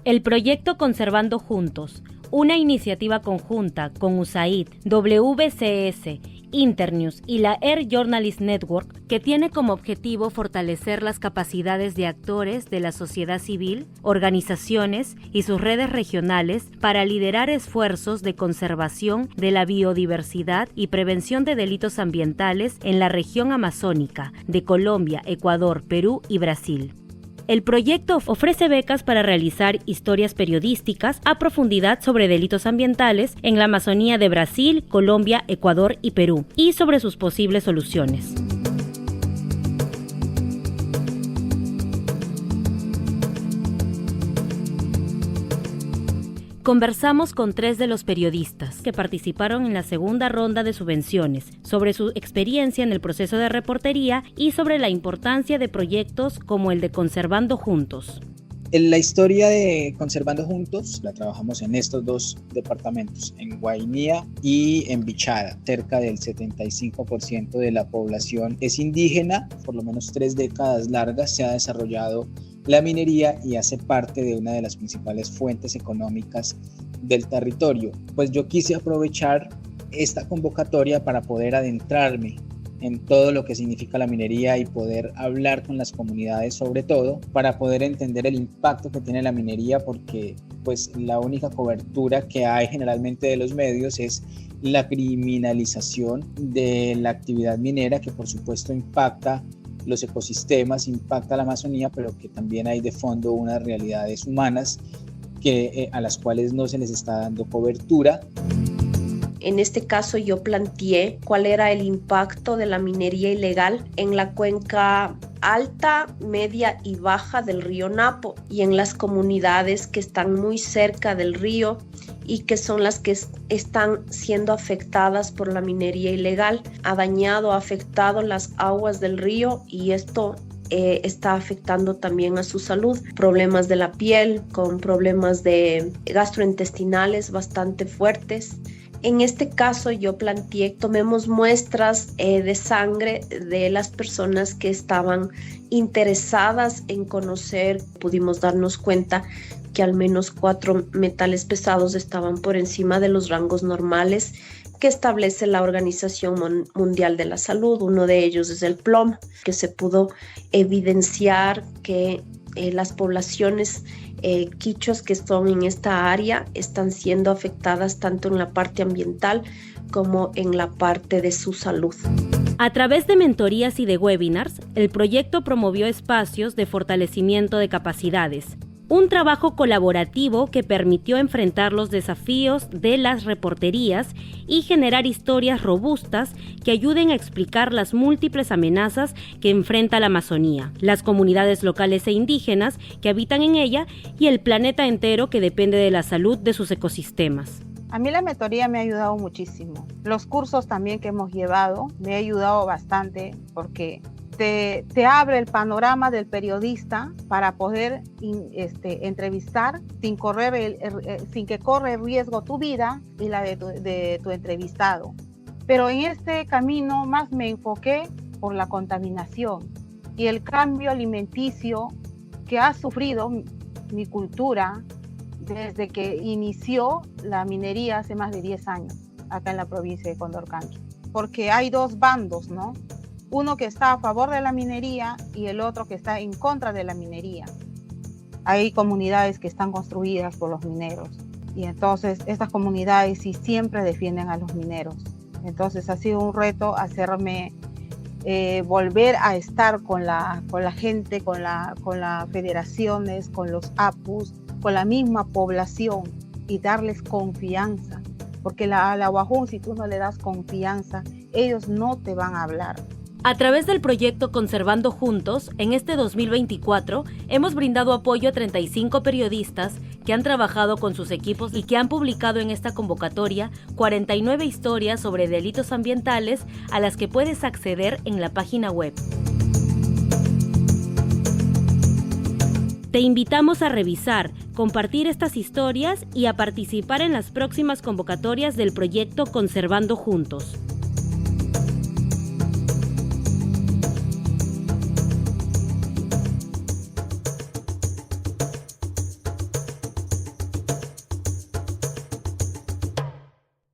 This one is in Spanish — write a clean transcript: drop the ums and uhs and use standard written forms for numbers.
El proyecto Conservando Juntos, una iniciativa conjunta con USAID, WCS, Internews y la Air Journalist Network, que tiene como objetivo fortalecer las capacidades de actores de la sociedad civil, organizaciones y sus redes regionales para liderar esfuerzos de conservación de la biodiversidad y prevención de delitos ambientales en la región amazónica de Colombia, Ecuador, Perú y Brasil. El proyecto ofrece becas para realizar historias periodísticas a profundidad sobre delitos ambientales en la Amazonía de Brasil, Colombia, Ecuador y Perú, y sobre sus posibles soluciones. Conversamos con 3 de los periodistas que participaron en la segunda ronda de subvenciones sobre su experiencia en el proceso de reportería y sobre la importancia de proyectos como el de Conservando Juntos. La historia de Conservando Juntos la trabajamos en estos 2 departamentos, en Guainía y en Bichada. Cerca del 75% de la población es indígena, por lo menos 3 décadas largas se ha desarrollado la minería y hace parte de una de las principales fuentes económicas del territorio. Pues yo quise aprovechar esta convocatoria para poder adentrarme en todo lo que significa la minería y poder hablar con las comunidades, sobre todo para poder entender el impacto que tiene la minería, porque pues la única cobertura que hay generalmente de los medios es la criminalización de la actividad minera, que por supuesto impacta los ecosistemas, impacta la Amazonía, pero que también hay de fondo unas realidades humanas a las cuales no se les está dando cobertura. En este caso yo planteé cuál era el impacto de la minería ilegal en la cuenca alta, media y baja del río Napo y en las comunidades que están muy cerca del río y que son las que están siendo afectadas por la minería ilegal. Ha dañado, ha afectado las aguas del río y esto está afectando también a su salud. Problemas de la piel, con problemas de gastrointestinales bastante fuertes. En este caso yo planteé, tomemos muestras de sangre de las personas que estaban interesadas en conocer. Pudimos darnos cuenta que al menos 4 metales pesados estaban por encima de los rangos normales que establece la Organización Mundial de la Salud. Uno de ellos es el plomo, que se pudo evidenciar que las poblaciones quichuas que están en esta área están siendo afectadas tanto en la parte ambiental como en la parte de su salud. A través de mentorías y de webinars, el proyecto promovió espacios de fortalecimiento de capacidades, un trabajo colaborativo que permitió enfrentar los desafíos de las reporterías y generar historias robustas que ayuden a explicar las múltiples amenazas que enfrenta la Amazonía, las comunidades locales e indígenas que habitan en ella y el planeta entero que depende de la salud de sus ecosistemas. A mí la mentoría me ha ayudado muchísimo. Los cursos también que hemos llevado me ha ayudado bastante porque te abre el panorama del periodista para poder entrevistar sin que corra el riesgo tu vida y la de tu entrevistado. Pero en este camino más me enfoqué por la contaminación y el cambio alimenticio que ha sufrido mi cultura desde que inició la minería hace más de 10 años acá en la provincia de Condorcanqui. Porque hay 2 bandos, ¿no? Uno que está a favor de la minería y el otro que está en contra de la minería. Hay comunidades que están construidas por los mineros y entonces estas comunidades sí siempre defienden a los mineros. Entonces ha sido un reto hacerme volver a estar con la gente, con las federaciones, con los APUs, con la misma población y darles confianza. Porque a la Wajún, si tú no le das confianza, ellos no te van a hablar. A través del proyecto Conservando Juntos, en este 2024, hemos brindado apoyo a 35 periodistas que han trabajado con sus equipos y que han publicado en esta convocatoria 49 historias sobre delitos ambientales a las que puedes acceder en la página web. Te invitamos a revisar, compartir estas historias y a participar en las próximas convocatorias del proyecto Conservando Juntos.